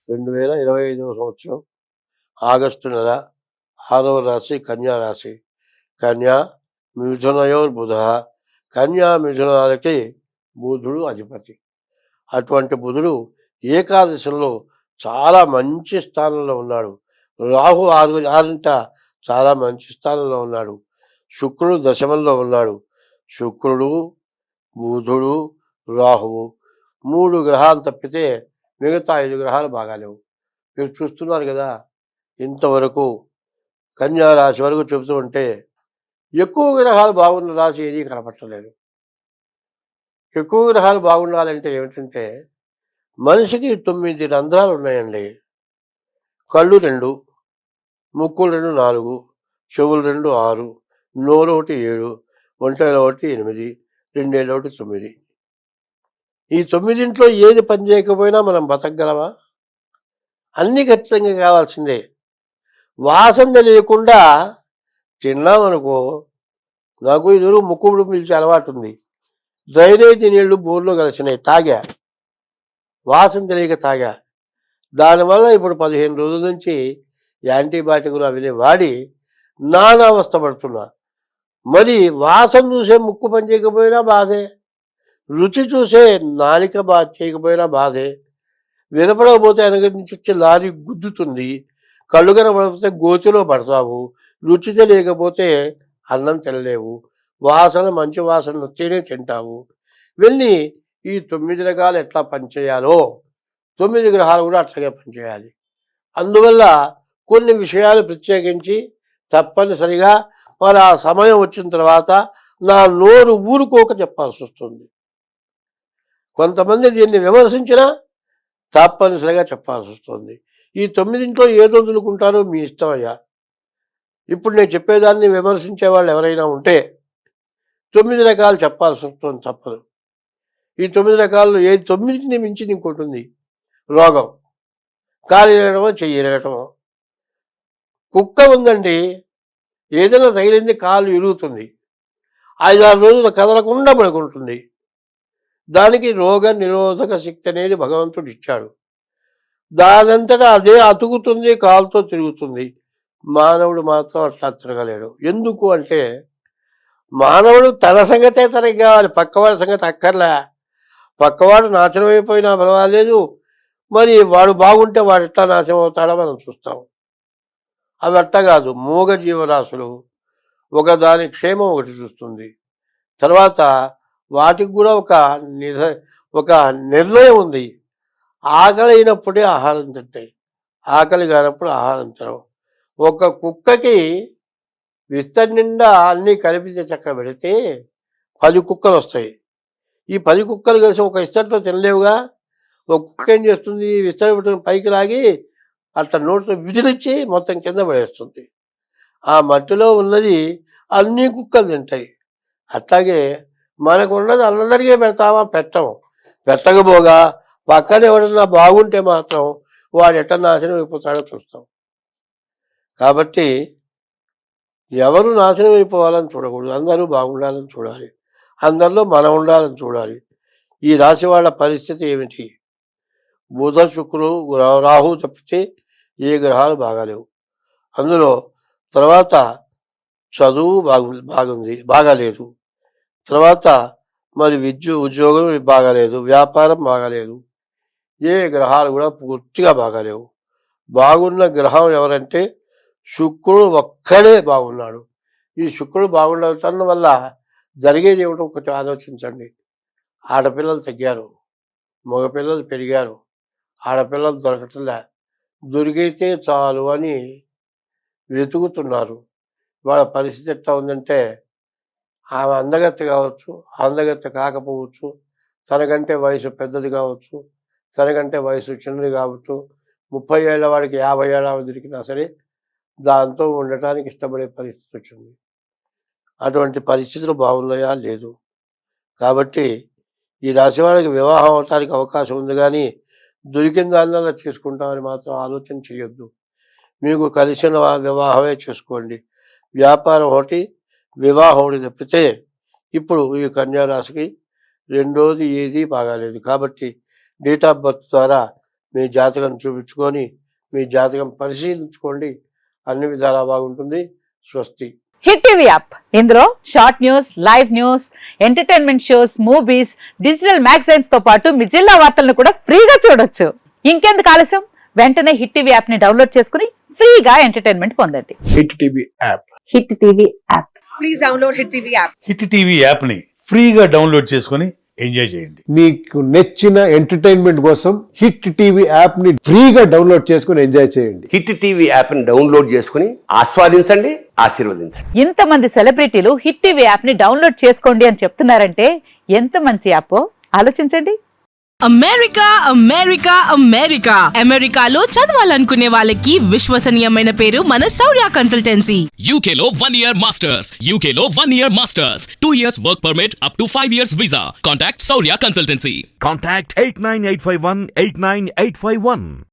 2025వ సంవత్సరం ఆగస్టు నెల 6వ రాశి కన్యా రాశి. కన్యా మిథునయోర్బుధ. కన్యా మిథునాలకి బుధుడు అధిపతి. అటువంటి బుధుడు ఏకాదశంలో చాలా మంచి స్థానంలో ఉన్నాడు. రాహు ఆరింట చాలా మంచి స్థానంలో ఉన్నాడు. శుక్రుడు దశమంలో ఉన్నాడు. శుక్రుడు, బుధుడు, రాహువు 3 గ్రహాలు తప్పితే మిగతా 5 గ్రహాలు బాగాలేవు. మీరు చూస్తున్నారు కదా, ఇంతవరకు కన్యా రాశి వరకు చెబుతూ ఉంటే ఎక్కువ గ్రహాలు బాగున్న రాశి ఏదీ కనపట్టలేదు. ఎక్కువ గ్రహాలు బాగుండాలంటే ఏమిటంటే మనిషికి 9 రంధ్రాలు ఉన్నాయండి. కళ్ళు 2, ముక్కులు 2 4, చెవులు 2 6, నోరు 1 7, ఒంటెల 1 8, రెండేళ్ళ 1 9. ఈ 9 ఏది పని చేయకపోయినా మనం బతకగలమా? అన్నీ ఖచ్చితంగా కావాల్సిందే. వాసన తెలియకుండా తిన్నామనుకో, నాకు ఇదివరకు ముక్కుడు పిలిచే అలవాటు ఉంది. డ్రైనేజీ నీళ్లు బోర్లో కలిసినాయి, తాగా. వాసన తెలియక తాగా. దానివల్ల ఇప్పుడు 15 రోజుల నుంచి యాంటీబయాటిక్లు అవి వాడి నానా అవస్థ పడుతున్నా. మరి వాసన చూసే ముక్కు పని చేయకపోయినా బాధే, రుచి చూసే నాలిక చేయకపోయినా బాధే, వినపడకపోతే వెనక నుంచి వచ్చే లారీ గుద్దుతుంది, కళ్ళు కనపడకపోతే గోచులో పడతావు, రుచి తెలియకపోతే అన్నం తినలేవు, వాసన మంచి వాసన వచ్చేనే తింటావు. వెళ్ళి ఈ 9 రకాలు ఎట్లా పనిచేయాలో 9 గ్రహాలు కూడా అట్లాగే పనిచేయాలి. అందువల్ల కొన్ని విషయాలు ప్రత్యేకించి తప్పనిసరిగా మరి ఆ సమయం వచ్చిన తర్వాత నా నోరు ఊరుకోక చెప్పాల్సి వస్తుంది. కొంతమంది దీన్ని విమర్శించినా తప్పనిసరిగా చెప్పాల్సి వస్తుంది. ఈ 9 ఏదో వదులుకుంటారో మీ ఇష్టం అయ్యా. ఇప్పుడు నేను చెప్పేదాన్ని విమర్శించే వాళ్ళు ఎవరైనా ఉంటే 9 రకాలు చెప్పాల్సి వస్తుంది, తప్పదు. ఈ 9 రకాలు ఏ 9ని మించి ఇంకోటి ఉంది, రోగం. కాలు ఇరగటమో చెయ్యి ఇరగటమో. కుక్క ఉందండి, ఏదైనా తగిలింది కాలు ఇరుగుతుంది, 5-6 రోజులు కదలకుండా పడుకుంటుంది. దానికి రోగ నిరోధక శక్తి అనేది భగవంతుడు ఇచ్చాడు. దానంతటా అదే అతుకుతుంది, కాలుతో తిరుగుతుంది. మానవుడు మాత్రం అట్లా తిరగలేడు. ఎందుకు అంటే మానవుడు తన సంగతే తనకి కావాలి, పక్కవాడి సంగతి అక్కర్లే. పక్కవాడు నాశనం అయిపోయినా పర్వాలేదు, మరి వాడు బాగుంటే వాడు ఎట్లా నాశనం అవుతాడో మనం చూస్తాం. అవి అట్ట కాదు. మూగ జీవరాశులు ఒకదాని క్షేమం ఒకటి చూస్తుంది. తర్వాత వాటికి కూడా ఒక నిర్ణయం ఉంది. ఆకలి అయినప్పుడే ఆహారం తింటాయి, ఆకలి కానప్పుడు ఆహారం తినవు. ఒక కుక్కకి విస్తరి నిండా అన్నీ కలిపి చక్క పెడితే 10 కుక్కలు వస్తాయి. ఈ 10 కుక్కలు కలిసి ఒక ఇస్తట్లో తినలేవుగా. ఒక కుక్క ఏం చేస్తుంది, విస్తరి పెట్టిన పైకి లాగి అట్లా నోట్లో విదిలిచ్చి మొత్తం కింద పడేస్తుంది. ఆ మట్టిలో ఉన్నది అన్ని కుక్కలు తింటాయి. అట్లాగే మనకు ఉన్నది అందరికీ పెడతామా? పెట్టము. పెట్టకపోగా పక్కన ఎవడన్నా బాగుంటే మాత్రం వాడు ఎట్లా నాశనం అయిపోతాడో చూస్తాం. కాబట్టి ఎవరు నాశనం అయిపోవాలని చూడకూడదు, అందరూ బాగుండాలని చూడాలి, అందరిలో మనం ఉండాలని చూడాలి. ఈ రాశి వాళ్ళ పరిస్థితి ఏమిటి? బుధ, శుక్రుడు, రాహు తప్పితే ఏ గ్రహాలు బాగాలేవు. అందులో తర్వాత చదువు బాగాలేదు. తర్వాత మరి ఉద్యోగం బాగాలేదు, వ్యాపారం బాగాలేదు. ఏ గ్రహాలు కూడా పూర్తిగా బాగాలేవు. బాగున్న గ్రహం ఎవరంటే శుక్రుడు ఒక్కడే బాగున్నాడు. ఈ శుక్రుడు బాగుండటం వల్ల జరిగేది ఏమిటో ఒకటి ఆలోచించండి. ఆడపిల్లలు తగ్గారు, మగపిల్లలు పెరిగారు, ఆడపిల్లలు దొరకట్లే. దొరికితే చాలు అని వెతుకుతున్నారు. వాళ్ళ పరిస్థితి ఎట్లా ఉందంటే ఆమె అందగత్తె కావచ్చు, అందగత్తె కాకపోవచ్చు, తనకంటే వయసు పెద్దది కావచ్చు, తనకంటే వయసు చిన్నది కావచ్చు, 30 ఏళ్ళ వాడికి 50 ఏళ్ళ దొరికినా సరే దాంతో ఉండటానికి ఇష్టపడే పరిస్థితి వచ్చింది. అటువంటి పరిస్థితులు బాగున్నాయా? లేదు. కాబట్టి ఈ రాశి వాళ్ళకి వివాహం అవటానికి అవకాశం ఉంది, కానీ దొరికిన దానివల్ల చేసుకుంటామని మాత్రం ఆలోచన చేయొద్దు. మీకు కలిసిన వివాహమే చేసుకోండి. వ్యాపారం ఒకటి, వివాహం ఒకటి తప్పితే ఇప్పుడు ఈ కన్యా రాశికి రెండోది ఏది బాగాలేదు. కాబట్టి డేట్ ఆఫ్ బర్త్ ద్వారా మీ జాతకం చూపించుకొని మీ జాతకం పరిశీలించుకోండి. అన్ని విధాలా బాగుంటుంది. స్వస్తి. హిట్ టీవీ యాప్, ఇందులో short news, live news, entertainment shows, movies, digital magazines తో పాటు మీ జిల్లా వార్తలను కూడా ఫ్రీగా చూడొచ్చు. ఇంకెందుకు ఆలస్యం, వెంటనే హిట్ టీవీ యాప్ ని డౌన్లోడ్ చేసుకుని ఫ్రీగా ఎంటర్టైన్మెంట్ పొందండి. Hit TV app. Hit TV app. Please download Hit TV app. Hit TV యాప్ని ఫ్రీగా డౌన్లోడ్ చేసుకొని ఎంజాయ్ చేయండి. మీకు నచ్చిన ఎంటర్టైన్మెంట్ కోసం హిట్ టీవీ యాప్ ని ఫ్రీగా డౌన్లోడ్ చేసుకుని ఎంజాయ్ చేయండి. హిట్ టీవీ యాప్ని డౌన్లోడ్ చేసుకుని ఆస్వాదించండి, ఆశీర్వదించండి. ఇంతమంది సెలబ్రిటీలు హిట్ టీవీ యాప్ ని డౌన్లోడ్ చేసుకోండి అని చెప్తున్నారంటే ఎంత మంచి యాప్ ఆలోచించండి. అమెరికా అమెరికా అమెరికా అమెరికాలో చదవాలనుకునే వాళ్ళకి విశ్వసనీయమైన పేరు మన శౌర్య కన్సల్టెన్సీ. UK లో 1 year masters. UK లో 1 year masters. 2 years work permit up to 5 years visa. Contact Saurya Consultancy. Contact 89851 89851.